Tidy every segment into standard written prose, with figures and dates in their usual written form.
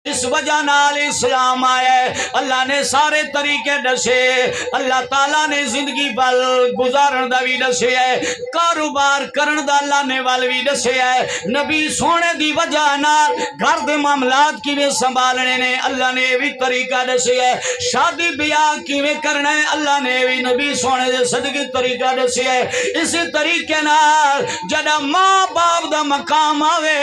اس وجہ نال اسلام آیا ہے۔ اللہ نے سارے طریقے دسے، اللہ تعالیٰ نے زندگی بل گزارن دا بھی دسے ہے، کاروبار کرن دا اللہ نے وال بھی دسے ہے۔ نبی سونے دی وجہ نال گھر دے معاملات کیویں سنبھالنے نے اللہ نے بھی طریقہ دسے ہے، شادی بیاہ کیویں کرنا ہے اللہ نے بھی نبی سونے دے صدقے طریقہ دسے ہے۔ اسی طریقے نال جدا ماں باپ دا مقام آوے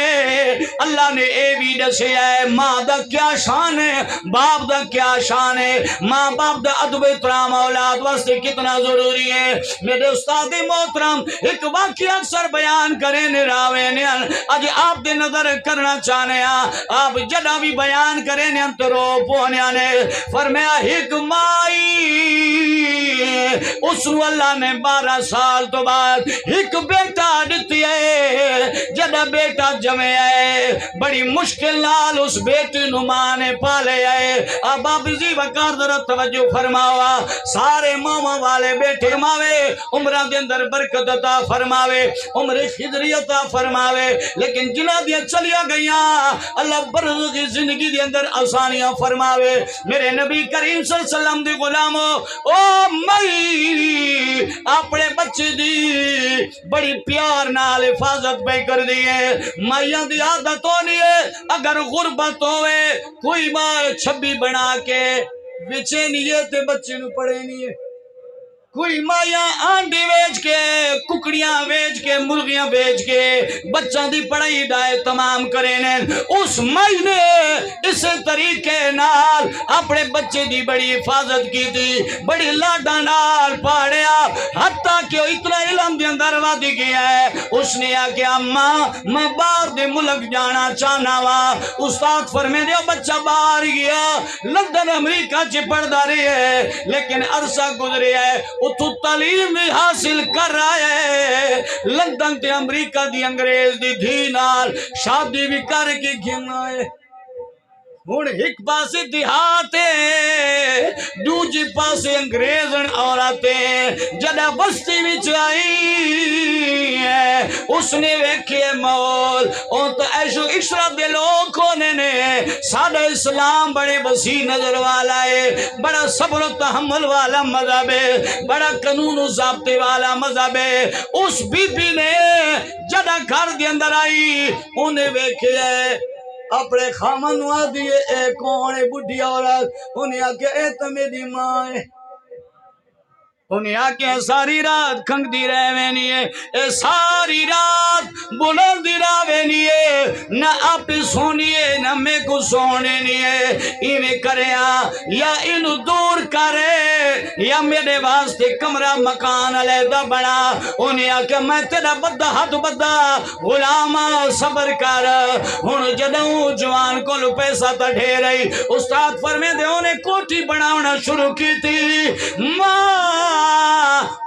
اللہ نے اے بھی دسے ہے، ماں دا کیا شان ہے، باپ دا کیا شان ہے، ماں باپ دا ادب احترام اولاد واسطے کتنا ضروری ہے۔ میرے استاد محترم ایک واقعہ اکثر بیان کریں راوے نے اج آپ دے نظر کرنا چاہنے ہیں، آپ جڑا بھی بیان کریں تو رو پونے نے فرمایا ایک مائی اس اللہ نے 12 سال تو بعد ایک بیٹا دیتی ہے، جڑا بیٹا جمے ہے بڑی مشکل نال اس بیٹے نو ماں نے پالے ہے۔ اب آپ جی وقار ذرا توجہ فرماوا، سارے ماما والے بیٹے ماوے عمرہ دے اندر برکت عطا فرماوے، عمر خضری عطا فرماوے، لیکن جنہ دیا چلیا گئیاں اللہ برز کی زندگی دے اندر آسانیاں فرماوے۔ میرے نبی کریم صلی اللہ علیہ وسلم دی غلامو، او مئی اپنے بچے دی بڑی پیار نال حفاظت پہ کر دیئے۔ مائیاں دی عادت ہونی ہے اگر غربت ہوئے کوئی ماں چھبی بنا کے وچے نہیں ہے تے بچے نو پڑے نہیں ہے، کوئی مائیاں آنڈی بیچ کے ککڑیاں بیچ کے مرغیاں بیچ کے بچہ دی پڑھائی دائے تمام کریں، اس مائی نے اس طریقے نال اپنے بچے دی بڑی حفاظت کی تھی، بڑی لاڈا نال پاڑیا، حتیٰ کہ اتنا علم دے اندر وادی گیا ہے۔ اس نے آکے اماں میں باہر دے ملک جانا چاہنا وا، استاد فرمے دے بچہ باہر گیا لندن امریکہ چی پڑھ داری ہے، لیکن عرصہ گزرے ہے اتو تعلیم بھی حاصل کر رہا ہے، لندن تے امریکہ دی انگریز دی دھی نال شادی بھی کر کے گھنا ہے۔ ہون ایک پاسے دیہاتے دوجی پاسے انگریزن عورتیں جدہ بستی وچ آئی ہے، اس نے ویکھے مول اون تو ایشو عشرت دے لوگ ہونے نے سادہ اسلام بڑے وسیع نظر والا ہے، بڑا صبر و تحمل والا مذہب ہے، بڑا قانون و ضابطے والا مذہب ہے۔ اس بی بی نے جدہ گھر دے اندر آئی انہیں ویکھے ہے اپنے خامن وا دیئے اے کون ہے بڑھی عورت، انہیں آکے اے تو میری ماں ہے، انہیں آکے ساری رات کھنگ دی رہے نہیں ہے، اے ساری رات بلند دی رہے نہیں ہے، نہ آپ سونی ہے نہ میں کو سونے نہیں ہے، انہیں کرے یا انہوں دور کرے یا میرے واسطے کمرہ مکان علیدہ بنا۔ انہیں آکے میں تیرا بدہ ہاتھ بدہ غلامہ صبر کر، انہوں جدوں جوان کو لو پیسہ تا ڈھیرئی، استاد فرمے دے انہیں کوٹھی بناونا شروع کی تھی، ماں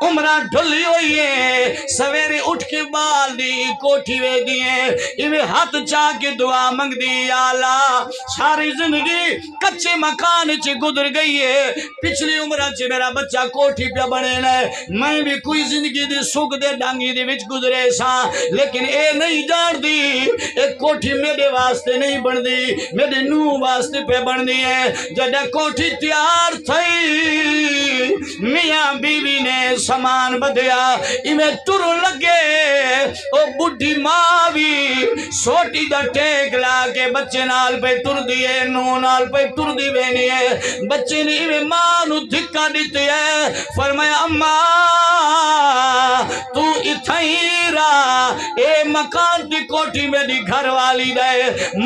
عمرہ ڈھلی ہوئی ہے، سویرے اٹھ کے بال دی کوٹھی وے دیئے، ایویں ہاتھ چاہ کے دعا منگ دی، یا اللہ ساری زندگی کچے مکان چی گزر گئی ہے، پچھلی عمرہ چی میرا بچہ کوٹھی پہ بنے لے، میں بھی کوئی زندگی دی سکھ دے ڈانگی دی وچ گزرے سا، لیکن اے نہیں جان دی ایک کوٹھی میرے واسطے نہیں بن دی، میرے نو واسطے پہ بن دی ہے۔ جدہ کوٹھی تیار تھی میاں بیوی نے سامان بدیا، ایمیں ٹر لگے، او بڑھی ماں بھی سوٹی دا ٹیک لا کے بچے نال پہ ٹر دیئے، نو نال پہ ٹر دی بینی ہے، بچے نے ایمیں ماں نو دھکا دیتی ہے، فرمایا اماں تو اتھائی را اے مکان دی کوٹھی میں دی گھر والی دے،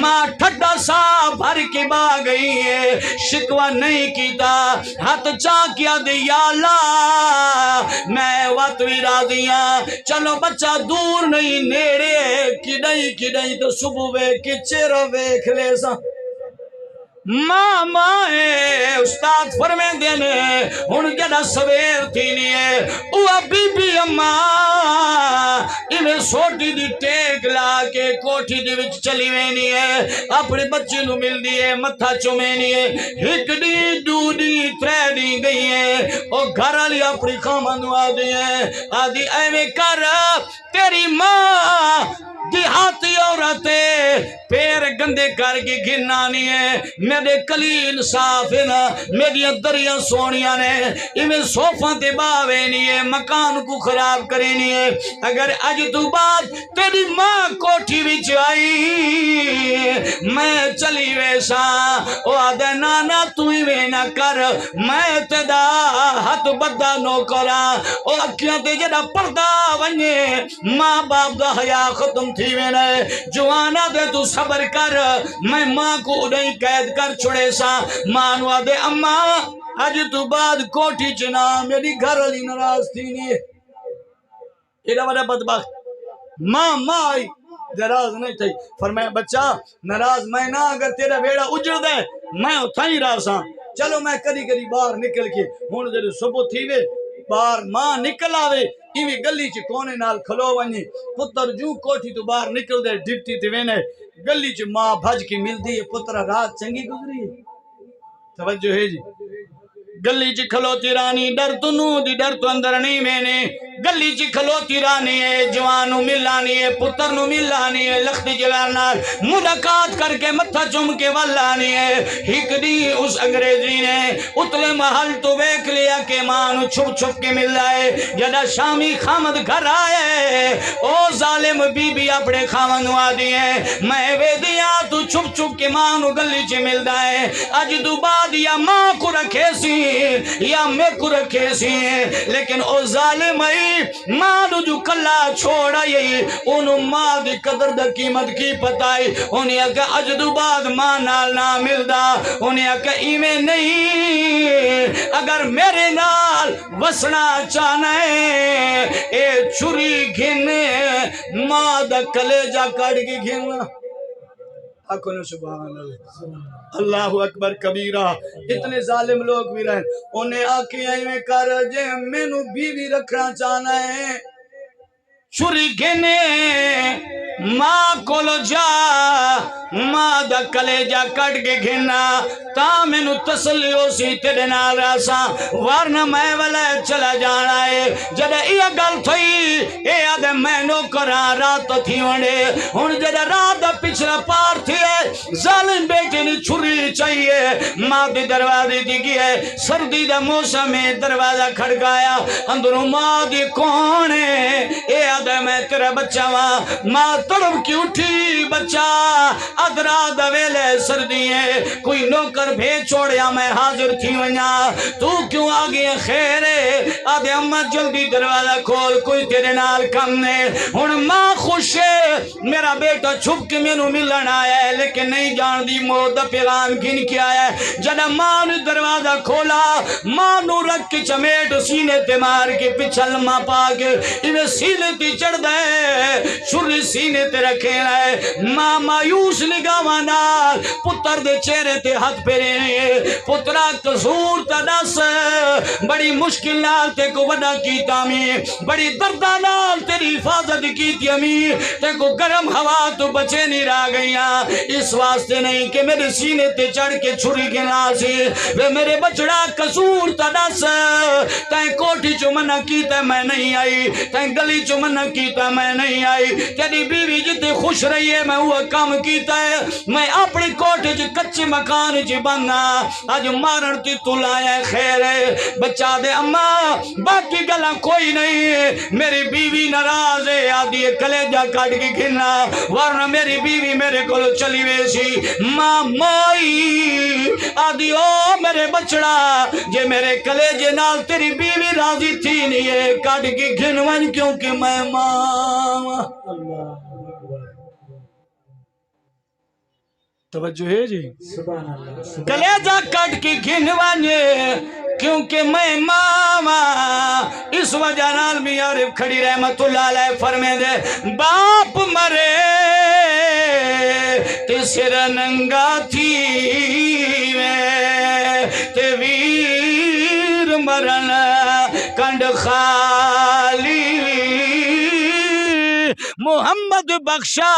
ماں ٹھڈا سا بھر کے با گئی ہے، شکوہ نہیں کیتا، ہاتھ چاہ کیا دے، یا اللہ میں واتوی راضیاں، چلو بچہ دور نہیں نیڑے کڈائی تو صبح وے کے چہرہ ویکھ لے سا، ماں مائے استاد فرمے دینے ہن جڑا سویر تھی نہیں ہے وہ بی بی اماں انہیں سوٹی دی ٹیک لا کے کوٹھی دی وچ چلی وینی ہے اپنے بچے نو مل دیئے متھا چومینی ہے ایک دی دو دی ترے دی گئی ہے او گھر علی اپنی خامنو آدھی ہے آدھی اے میں کر تیری ماں دیہاتی عورتیں پیر گندے کر کے گھنانی ہے میرے کلیل صاف ہے نا میری دریاں سونیاں نے انہیں صوفہ تے باوے نہیں ہے مکان کو خراب کرینی ہے اگر اج تو بعد تیری ماں کوٹھی وچ آئی میں چلی ویسا او آدھے نانا تو ہی وینا کر میں تیدا ہاتھ بدہ نو کرا او اکیاں تے جڑا پردہ ونجے ماں باپ دا حیا ختم تھی وینا جوانا دے تو صبر کر میں ماں کو نہیں قید کر چھوڑے سا مانو آدھے اماں آج تو بعد کوٹھی چنا میری گھر علی ناراض تھی نہیں ایڈا بڑا بدبخت ماں آئی ناراض نہیں تھی فرمایا بچہ ناراض میں نہ اگر تیرا بیڑا اجڑ دے میں اتھا ہی راساں چلو میں کری باہر نکل کے ہون جڑے صبح تھی وے باہر ماں نکل آوے ایویں گلی چ کونے نال کھلو ونجی پتر جو کوٹھی تو باہر نکل دے ڈپٹی تے وینے گلی چ ماں بھج کے ملدی ہے پتر رات چنگی گزری ہے توجہ ہے جی گلی چ کھلوتی رانی ڈر تو نو دی ڈر تو اندر نہیں مینے گلی چ کھلوتی رانی ہے جوانو ملانی ہے پتر نو ملانی ہے لخت جلال نال ملاقات کر کے متھا چوم کے والانی ہے ایک دی اس انگریزی نے اتلے محل تو بیک لیا کہ مانو چھپ چھپ کے مل رہا ہے جدا شامی خامد گھر آئے او ظالم بی بی اپنے خامد نوا دیئے میں وے دیا تو چھپ چھپ کے مانو گلی چ مل رہا ہے اج دو بعد یا ماں کو رکھے سی یا میں کو رکھے سی لیکن او ظالم ای ماں جو کلا چھوڑا یہی انہوں ماں دی قدر دا قیمت کی پتائی انہیں اکا اجدو بعد ماں نال نہ ملدا انہیں اکا ایمیں نہیں اگر میرے نال وسنا چاہنا ہے اے چھری گھنے ماں دا کلیجہ کٹ کے گھننا اکھنو سبحان اللہ اللہ اکبر کبیرہ اتنے ظالم لوگ بھی رہے انہیں آکھی ایمیں کر جے مینو بیوی رکھنا چاہنا ہے چھری گھنے ماں کولو جا ماں دا کلیجہ کٹ کے گھنا تا مینو تسلی ہو سی تیرے نال راسا ورنہ میں والے چلا جانا ہے جدے یہ گل تھی اے آدھے میں نو کرا رات تھی وڑے ہن جدے رات دا پچھلا پار تھی ہے ظالم بیٹے نے چھری چاہیے ماں دی دروازے دی گئے سردی دا موسم میں دروازہ کھڑکایا اندروں ماں دی کون ہے اے آدھے میں تیرا بچہ ماں تڑپ کی اٹھی بچہ ادرا دویلے سردی ہے کوئی نوکر بھیج چھوڑیا میں حاضر تھی ونیا تو کیوں آگے خیرے آدھے اماں جلدی دروازہ کھول کوئی تیرے نال کم نے ہن ماں خوش ہے میرا بیٹا چھپ کے مینوں ملن آیا ہے لیکن نہیں جان دی موت دا پیغام گن کے آیا ہے جدا ماں نے دروازہ کھولا ماں نو رکھ کے چمیٹ سینے تے مار کے پچھل ماں پا کے انہیں سینے تے چڑھ دے چھری سینے تے رکھے ہے ماں مایوس نگاواں نال پتر دے چہرے تے ہاتھ پھیرے پترا قصور تا دس بڑی مشکل نال تے کو وڈا کیتا میں بڑی درداں نال تیری حفاظت کیتی امی تے کو گرم ہوا تو بچے نہیں رہ گئیاں اس واسطے نہیں کہ میرے سینے تے چڑھ کے چھری گنا سی وے میرے بچڑا قصور تا دس تائیں کوٹھی چو منع کیتا میں نہیں آئی تائیں گلی چو منع کیتا میں نہیں آئی تیری بیوی جتے خوش رہی ہے میں وہ کام کیتا ہے میں اپنی کوٹھی چ کچے مکان چ بننا آج مارن تی تو لایا خیر ہے بچہ دے اماں باقی گلا کوئی نہیں میری بیوی ناراض ہے آدھی کلیجہ کٹ کے گھننا ورنہ میری بیوی میرے کو چلی ویسی ماں مائی آدھی او میرے بچڑا جے میرے کلیجے نال تیری بیوی راضی تھی نہیں ہے کٹ کے گھنوان کیونکہ میں ماں توجہ ہے جی کلیجہ کٹ کے گھنوانے کیونکہ میں ماما اس وجہ نال بھی عارف کھڑی رحمت اللہ علیہ فرمے دے باپ مرے تے سر ننگا تھی خالی محمد بخشا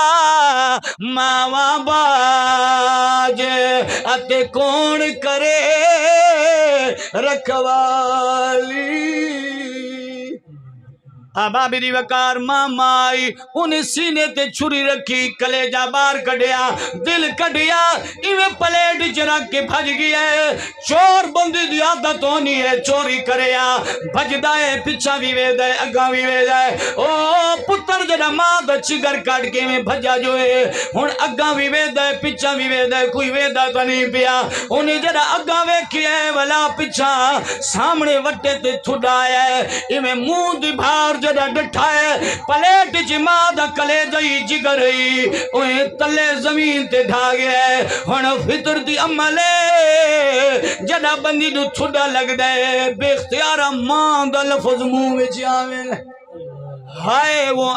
ماوا باج اتے کون کرے رکھوالی آبا میری وقار ماما آئی انہیں سینے تے چھری رکھی کلیجہ بار کڑیا دل کڑیا ایویں پلیٹ چرک کے بھج گیا ہے چور بندی دی عادت ہونی ہے چوری کریا بھج دائے پچھا بھی وید ہے اگاں بھی وید ہے او پتر جڑا ماں دا چگر کٹ کے میں بھجا جو ہے ہن اگاں بھی وید ہے پچھا بھی وید ہے کوئی ویدہ تو نہیں پیا انہیں جڑا اگاں ویکھی ہے ولا پچھا سامنے وٹے تے تھوڑا ہے ایویں منہ دی بھار جڑا ڈٹھا ہے پلیٹ جماع دا کلے جائی جگر ہی اوہیں تلے زمین تے ڈھا گیا ہے ہن فطر دی عمل ہے جڑا بندی نو تھوڑا لگ دے بے اختیارہ ماں دا لفظ منہ وچ آوے ہائے وہ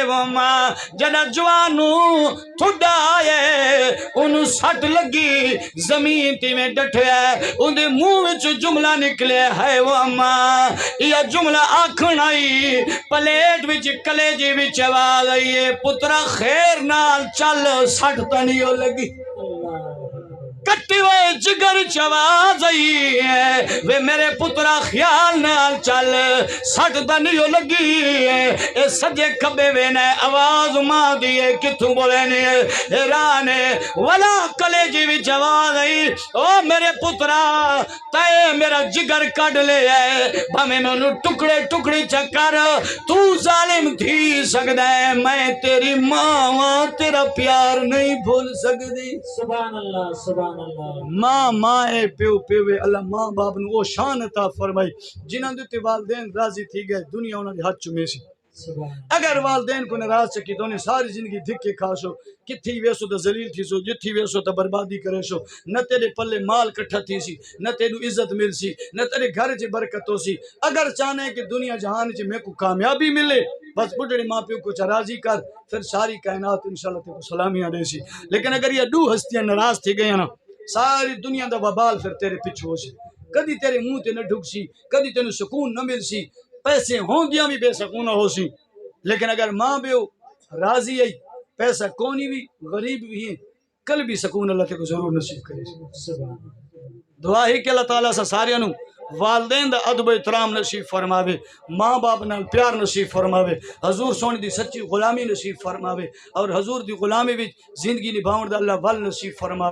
اماں جڑا جوانو تھوڑا آئے انہوں سٹ لگی زمین تی میں ڈٹھیا ہے اندھے منہ وچ جملہ نکلے ہائے وہ اماں یہ جملہ آکھن آئی پلیٹ وچ کلیجی وچ آواز آئی ہے پترا خیر نال چل سٹ تنیو لگی کٹی ہوئے جگر چواز آئی ہے وے میرے پترا خیال نال چل سٹ دنیو لگی ہے اے سجے کبے وینے آواز ماں دیئے کتھوں بولے نہیں رانے ولا کلیجی بھی چواز آئی او میرے پترا تے میرا جگر کڑ لے ہے بھامے میں انہوں ٹکڑے ٹکڑی چکر تو ظالم تھی سکتا ہے میں تیری ماں تیرا پیار نہیں بھول سکتی سبحان اللہ سبحان ماں ماں پیو پیو اللہ ماں باپ نو وہ شان عطا فرمائی جنہاں دے والدین راضی تھی گئے دنیا انہاں دے ہاتھ چومے سی اگر والدین کو ناراض چکی تو انہیں ساری زندگی دھکے کھاسو کتھی ویسو تو ذلیل تھی سو جتھی ویسو تو بربادی کرے سو نہ تیرے پلے مال کٹھا تھی سی نہ تیرے عزت مل سی نہ تیرے گھر چ برکت ہو سی اگر چاہنے کہ دنیا جہان چ میں کو کامیابی ملے بس بڑھڑے ماں پیو کو راضی کر پھر ساری کائنات انشاءاللہ تے کو سلامیاں دے سی لیکن اگر یہ دو ہستیاں ناراض تھی گئی نا ساری دنیا دا وبال پھر تیرے پیچھے ہو سی کدی تیرے منہ تے نہ ڈھک سی کدی تینوں سکون نہ مل سی پیسے ہوں گیا بھی بے سکون ہو سی لیکن اگر ماں بیو راضی آئی پیسہ کونی بھی غریب بھی ہیں کل بھی سکون اللہ تے کو ضرور نصیب کرے دعا ہی کہ اللہ تعالیٰ سے سارے نو والدین دا ادب احترام نصیب فرماوے ماں باپ نال پیار نصیب فرماوے حضور سونے دی سچی غلامی نصیب فرماوے اور حضور دی غلامی وچ زندگی نبھاون دا اللہ ول نصیب فرماوے